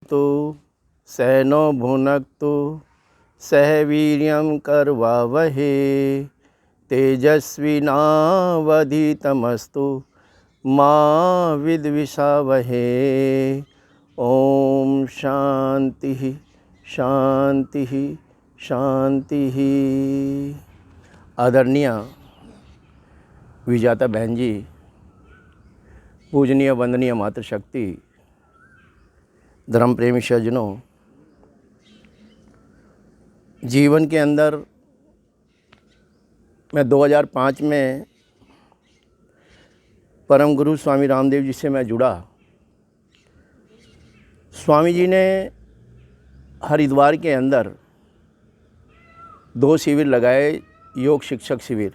तो सैनो भुनक्तु सह वीर्यं करवावहे तेजस्विनावधीतमस्तु मा विद्विषावहे। ओम शांति शांति शांति। आदरणीय विजाता बहन जी, पूजनीय वंदनीय मातृशक्ति, धर्म प्रेमी सज्जनों, जीवन के अंदर मैं 2005 में परम गुरु स्वामी रामदेव जी से मैं जुड़ा। स्वामी जी ने हरिद्वार के अंदर 2 शिविर लगाए, योग शिक्षक शिविर।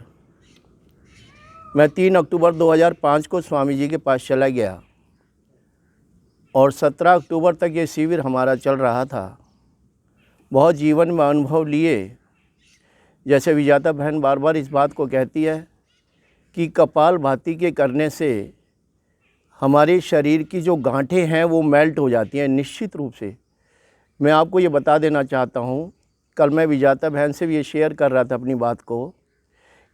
मैं 3 अक्टूबर 2005 को स्वामी जी के पास चला गया और 17 अक्टूबर तक ये शिविर हमारा चल रहा था। बहुत जीवन में अनुभव लिए। जैसे विजाता बहन बार बार इस बात को कहती है कि कपालभाति के करने से हमारे शरीर की जो गांठें हैं वो मेल्ट हो जाती हैं निश्चित रूप से। मैं आपको ये बता देना चाहता हूँ, कल मैं विजाता बहन से भी ये शेयर कर रहा था अपनी बात को,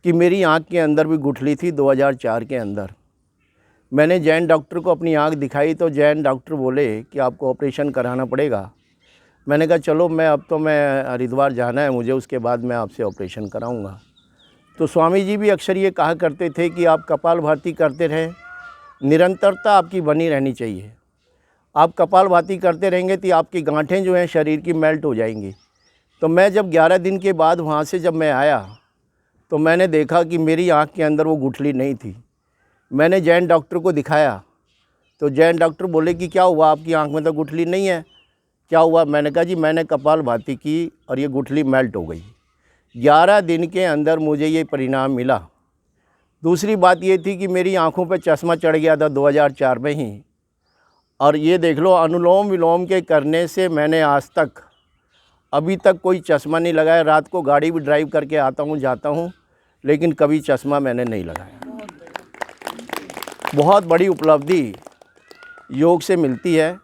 कि मेरी आँख के अंदर भी गुठली थी 2004 के अंदर। मैंने जैन डॉक्टर को अपनी आँख दिखाई तो जैन डॉक्टर बोले कि आपको ऑपरेशन कराना पड़ेगा। मैंने कहा चलो, मैं हरिद्वार जाना है मुझे, उसके बाद मैं आपसे ऑपरेशन कराऊंगा। तो स्वामी जी भी अक्सर ये कहा करते थे कि आप कपालभाति करते रहें, निरंतरता आपकी बनी रहनी चाहिए। आप कपालभाति करते रहेंगे तो आपकी गांठें जो हैं शरीर की मेल्ट हो जाएंगी। तो मैं जब 11 दिन के बाद वहाँ से जब मैं आया तो मैंने देखा कि मेरी आँख के अंदर वो गुठली नहीं थी। मैंने जैन डॉक्टर को दिखाया तो जैन डॉक्टर बोले कि क्या हुआ, आपकी आँख में तो गुठली नहीं है, क्या हुआ? मैंने कहा जी मैंने कपालभाति की और ये गुठली मेल्ट हो गई। 11 दिन के अंदर मुझे ये परिणाम मिला। दूसरी बात ये थी कि मेरी आंखों पे चश्मा चढ़ गया था 2004 में ही। और ये देख लो, अनुलोम विलोम के करने से मैंने आज तक अभी तक कोई चश्मा नहीं लगाया। रात को गाड़ी भी ड्राइव करके आता हूँ जाता हूँ, लेकिन कभी चश्मा मैंने नहीं लगाया। बहुत बड़ी उपलब्धि योग से मिलती है।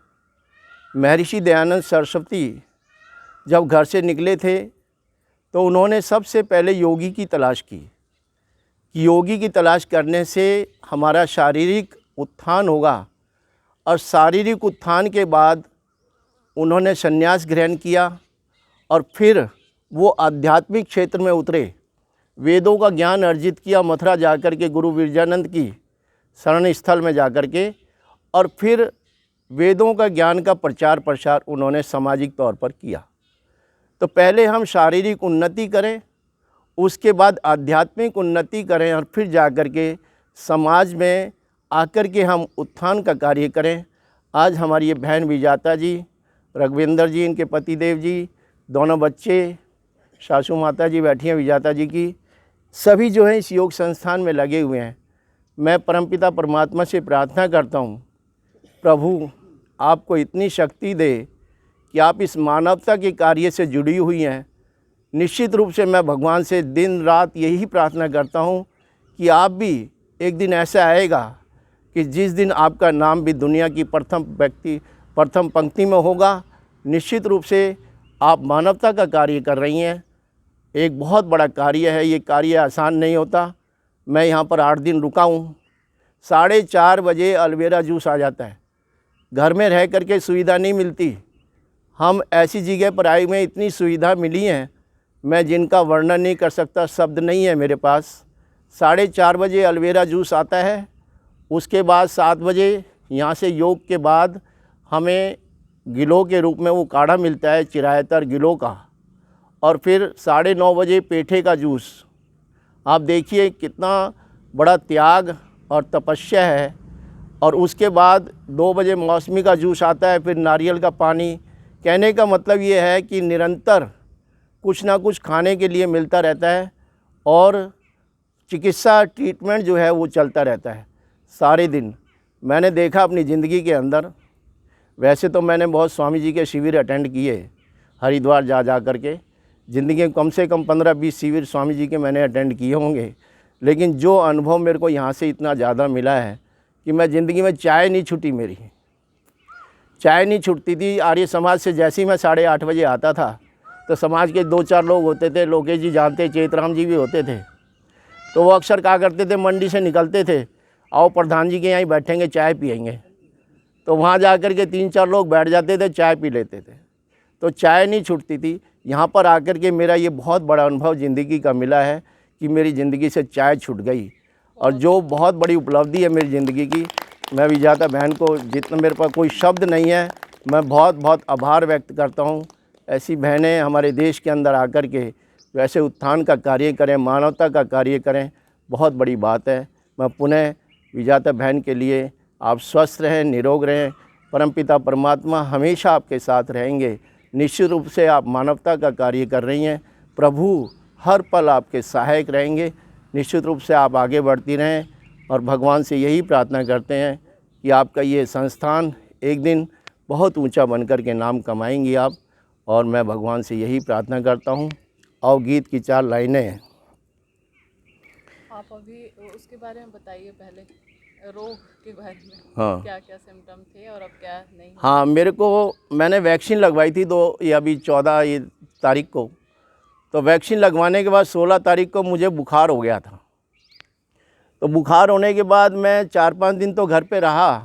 महर्षि दयानंद सरस्वती जब घर से निकले थे तो उन्होंने सबसे पहले योगी की तलाश की कि योगी की तलाश करने से हमारा शारीरिक उत्थान होगा। और शारीरिक उत्थान के बाद उन्होंने संन्यास ग्रहण किया और फिर वो आध्यात्मिक क्षेत्र में उतरे, वेदों का ज्ञान अर्जित किया मथुरा जाकर के गुरु विरजानंद की शरण स्थल में जाकर के, और फिर वेदों का ज्ञान का प्रचार प्रसार उन्होंने सामाजिक तौर पर किया। तो पहले हम शारीरिक उन्नति करें, उसके बाद आध्यात्मिक उन्नति करें और फिर जाकर के समाज में आकर के हम उत्थान का कार्य करें। आज हमारी ये बहन विजाता जी, रघुविंदर जी, इनके पतिदेव जी, दोनों बच्चे, सासू माता जी बैठी हैं विजाता जी की, सभी जो हैं इस योग संस्थान में लगे हुए हैं। मैं परमपिता परमात्मा से प्रार्थना करता हूँ, प्रभु आपको इतनी शक्ति दे कि आप इस मानवता के कार्य से जुड़ी हुई हैं। निश्चित रूप से मैं भगवान से दिन रात यही प्रार्थना करता हूँ कि आप भी एक दिन ऐसा आएगा कि जिस दिन आपका नाम भी दुनिया की प्रथम पंक्ति में होगा। निश्चित रूप से आप मानवता का कार्य कर रही हैं, एक बहुत बड़ा कार्य है। ये कार्य आसान नहीं होता। मैं यहाँ पर 8 दिन रुका हूँ। 4:30 बजे अलवेरा जूस आ जाता है। घर में रह कर के सुविधा नहीं मिलती। हम ऐसी जगह पर आए हुए, इतनी सुविधा मिली हैं मैं जिनका वर्णन नहीं कर सकता, शब्द नहीं है मेरे पास। 4:30 बजे अलवेरा जूस आता है। उसके बाद 7 बजे यहाँ से योग के बाद हमें गिलों के रूप में वो काढ़ा मिलता है, चिरायतर गिलों का। और फिर 9:30 बजे पेठे का जूस। आप देखिए कितना बड़ा त्याग और तपस्या है। और उसके बाद 2 बजे मौसमी का जूस आता है, फिर नारियल का पानी। कहने का मतलब ये है कि निरंतर कुछ ना कुछ खाने के लिए मिलता रहता है और चिकित्सा ट्रीटमेंट जो है वो चलता रहता है सारे दिन। मैंने देखा अपनी ज़िंदगी के अंदर, वैसे तो मैंने बहुत स्वामी जी के शिविर अटेंड किए हरिद्वार जा कर के। ज़िंदगी में कम से कम 15-20 शिविर स्वामी जी के मैंने अटेंड किए होंगे, लेकिन जो अनुभव मेरे को यहाँ से इतना ज़्यादा मिला है कि मैं ज़िंदगी में चाय नहीं छूटी मेरी। चाय नहीं छूटती थी। आर्य समाज से जैसे ही मैं 8:30 बजे आता था तो समाज के 2-4 लोग होते थे, लोकेश जी जानते, चेतराम जी भी होते थे, तो वो अक्सर कहा करते थे, मंडी से निकलते थे, आओ प्रधान जी के यहाँ ही बैठेंगे, चाय पियेंगे। तो वहाँ जा कर के 3-4 लोग बैठ जाते थे, चाय पी लेते थे, तो चाय नहीं छूटती थी। यहाँ पर आकर के मेरा ये बहुत बड़ा अनुभव ज़िंदगी का मिला है कि मेरी ज़िंदगी से चाय छूट गई, और जो बहुत बड़ी उपलब्धि है मेरी ज़िंदगी की। मैं विजेता बहन को, जितना मेरे पास कोई शब्द नहीं है, मैं बहुत बहुत आभार व्यक्त करता हूँ। ऐसी बहनें हमारे देश के अंदर आकर के वैसे उत्थान का कार्य करें, मानवता का कार्य करें, बहुत बड़ी बात है। मैं पुनः विजेता बहन के लिए, आप स्वस्थ रहें, निरोग रहें, परमपिता परमात्मा हमेशा आपके साथ रहेंगे। निश्चित रूप से आप मानवता का कार्य कर रही हैं, प्रभु हर पल आपके सहायक रहेंगे। निश्चित रूप से आप आगे बढ़ती रहें, और भगवान से यही प्रार्थना करते हैं कि आपका ये संस्थान एक दिन बहुत ऊंचा बनकर के नाम कमाएंगी आप, और मैं भगवान से यही प्रार्थना करता हूं। और गीत की 4 लाइनें हैं। आप अभी उसके बारे में बताइए, पहले रोग के बारे में। हाँ, क्या क्या सिम्टम थे और अब क्या नहीं? हाँ, मैंने वैक्सीन लगवाई थी, तो ये अभी 14 तारीख को, तो वैक्सीन लगवाने के बाद 16 तारीख को मुझे बुखार हो गया था। तो बुखार होने के बाद मैं 4-5 दिन तो घर पे रहा,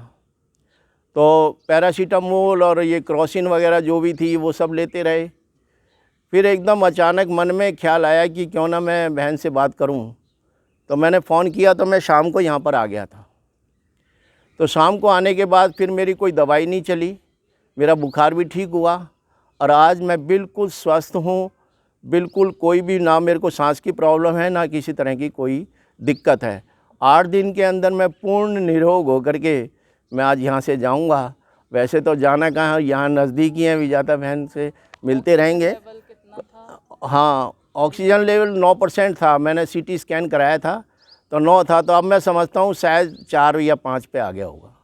तो पैरासीटामोल और ये क्रोसिन वगैरह जो भी थी वो सब लेते रहे। फिर एकदम अचानक मन में ख्याल आया कि क्यों ना मैं बहन से बात करूं, तो मैंने फ़ोन किया। तो मैं शाम को यहाँ पर आ गया था। तो शाम को आने के बाद फिर मेरी कोई दवाई नहीं चली, मेरा बुखार भी ठीक हुआ, और आज मैं बिल्कुल स्वस्थ हूँ। बिल्कुल कोई भी, ना मेरे को सांस की प्रॉब्लम है, ना किसी तरह की कोई दिक्कत है। 8 दिन के अंदर मैं पूर्ण निरोग होकर के मैं आज यहाँ से जाऊँगा। वैसे तो जाना कहाँ, यहाँ नज़दीक ही है, विजेता बहन से मिलते रहेंगे। लेवल कितना था? हाँ, ऑक्सीजन लेवल 9% था। मैंने सीटी स्कैन कराया था तो 9 था, तो अब मैं समझता हूँ शायद 4 या 5 पे आ गया होगा।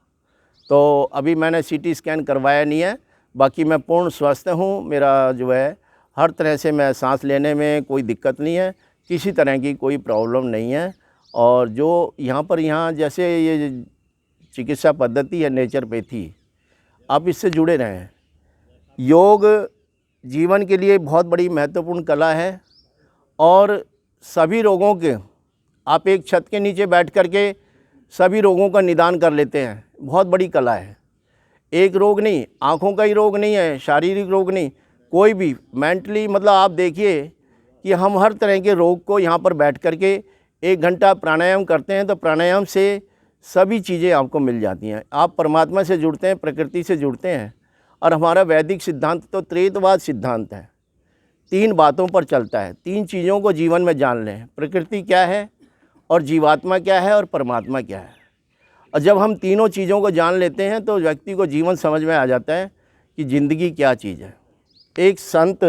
तो अभी मैंने सीटी स्कैन करवाया नहीं है, बाकी मैं पूर्ण स्वस्थ हूँ। मेरा जो है हर तरह से, मैं सांस लेने में कोई दिक्कत नहीं है, किसी तरह की कोई प्रॉब्लम नहीं है। और जो यहाँ जैसे ये चिकित्सा पद्धति है नेचुरोपैथी, आप इससे जुड़े रहें। योग जीवन के लिए बहुत बड़ी महत्वपूर्ण कला है, और सभी रोगों के आप एक छत के नीचे बैठ कर के सभी रोगों का निदान कर लेते हैं। बहुत बड़ी कला है। एक रोग नहीं, आँखों का ही रोग नहीं है, शारीरिक रोग नहीं, कोई भी मेंटली, मतलब आप देखिए कि हम हर तरह के रोग को यहाँ पर बैठ कर के 1 घंटा प्राणायाम करते हैं, तो प्राणायाम से सभी चीज़ें आपको मिल जाती हैं। आप परमात्मा से जुड़ते हैं, प्रकृति से जुड़ते हैं। और हमारा वैदिक सिद्धांत तो त्रैतवाद सिद्धांत है, 3 बातों पर चलता है। 3 चीज़ों को जीवन में जान लें, प्रकृति क्या है, और जीवात्मा क्या है, और परमात्मा क्या है। और जब हम तीनों चीज़ों को जान लेते हैं तो व्यक्ति को जीवन समझ में आ जाता है कि ज़िंदगी क्या चीज़ है। एक संत,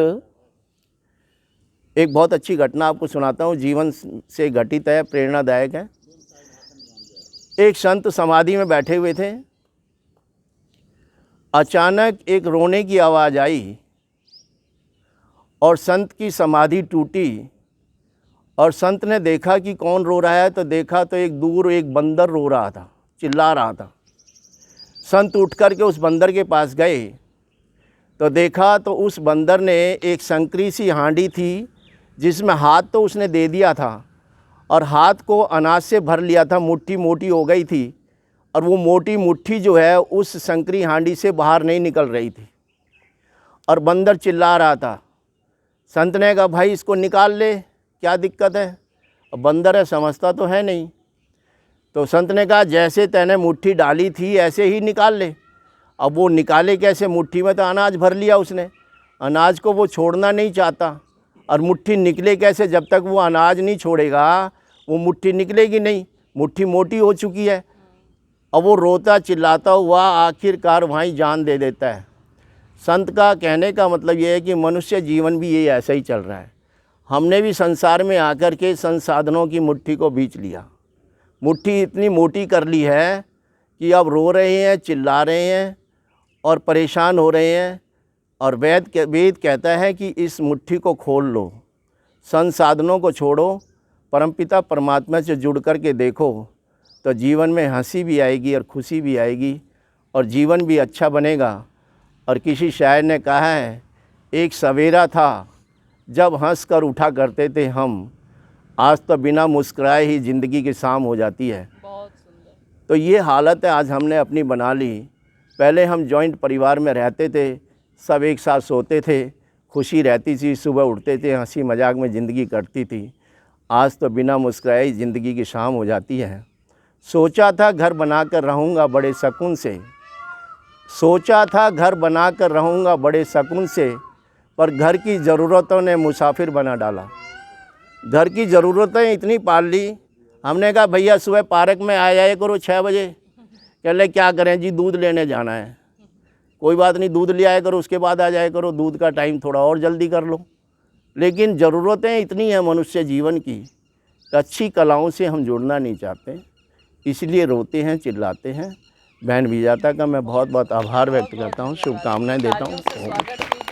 एक बहुत अच्छी घटना आपको सुनाता हूँ, जीवन से घटित है, प्रेरणादायक है। एक संत समाधि में बैठे हुए थे, अचानक एक रोने की आवाज़ आई, और संत की समाधि टूटी, और संत ने देखा कि कौन रो रहा है, तो देखा तो एक दूर एक बंदर रो रहा था, चिल्ला रहा था। संत उठ कर के उस बंदर के पास गए, तो देखा तो उस बंदर ने एक संकरी सी हांडी थी, जिसमें हाथ तो उसने दे दिया था, और हाथ को अनाज से भर लिया था, मुट्ठी मोटी हो गई थी, और वो मोटी मुट्ठी जो है उस संकरी हांडी से बाहर नहीं निकल रही थी, और बंदर चिल्ला रहा था। संत ने कहा, भाई इसको निकाल ले, क्या दिक्कत है। अब बंदर है, समझता तो है नहीं। तो संत ने कहा, जैसे तैने मुट्ठी डाली थी ऐसे ही निकाल ले। अब वो निकाले कैसे, मुट्ठी में तो अनाज भर लिया उसने, अनाज को वो छोड़ना नहीं चाहता, और मुट्ठी निकले कैसे, जब तक वो अनाज नहीं छोड़ेगा वो मुट्ठी निकलेगी नहीं, मुट्ठी मोटी हो चुकी है। अब वो रोता चिल्लाता हुआ आखिरकार वहीं जान दे देता है। संत का कहने का मतलब ये है कि मनुष्य जीवन भी ये ऐसा ही चल रहा है। हमने भी संसार में आकर के संसाधनों की मुट्ठी को बीच लिया, मुट्ठी इतनी मोटी कर ली है कि अब रो रहे हैं, चिल्ला रहे हैं और परेशान हो रहे हैं। और वेद कहता है कि इस मुट्ठी को खोल लो, संसाधनों को छोड़ो, परमपिता परमात्मा से जुड़ कर के देखो, तो जीवन में हंसी भी आएगी और खुशी भी आएगी, और जीवन भी अच्छा बनेगा। और किसी शायर ने कहा है, एक सवेरा था जब हंस कर उठा करते थे हम, आज तो बिना मुस्कुराए ही ज़िंदगी की शाम हो जाती है। बहुत सुंदर। तो ये हालत है आज हमने अपनी बना ली। पहले हम जॉइंट परिवार में रहते थे, सब एक साथ सोते थे, खुशी रहती थी, सुबह उठते थे, हंसी मजाक में ज़िंदगी कटती थी। आज तो बिना मुस्कुराए ही ज़िंदगी की शाम हो जाती है। सोचा था घर बनाकर रहूँगा बड़े सुकून से, सोचा था घर बनाकर रहूँगा बड़े सुकून से, पर घर की ज़रूरतों ने मुसाफिर बना डाला। घर की ज़रूरतें इतनी पाल ली, हमने कहा भैया सुबह पार्क में आ जाया करो 6 बजे। कह ले क्या करें जी, दूध लेने जाना है। कोई बात नहीं, दूध ले आया करो, उसके बाद आ जाया करो, दूध का टाइम थोड़ा और जल्दी कर लो। लेकिन ज़रूरतें इतनी हैं मनुष्य जीवन की, अच्छी कलाओं से हम जुड़ना नहीं चाहते, इसलिए रोते हैं, चिल्लाते हैं। बहन विजेता का मैं बहुत बहुत आभार व्यक्त करता हूँ, शुभकामनाएं देता तालियों से हूँ। स्वागत कीजिए।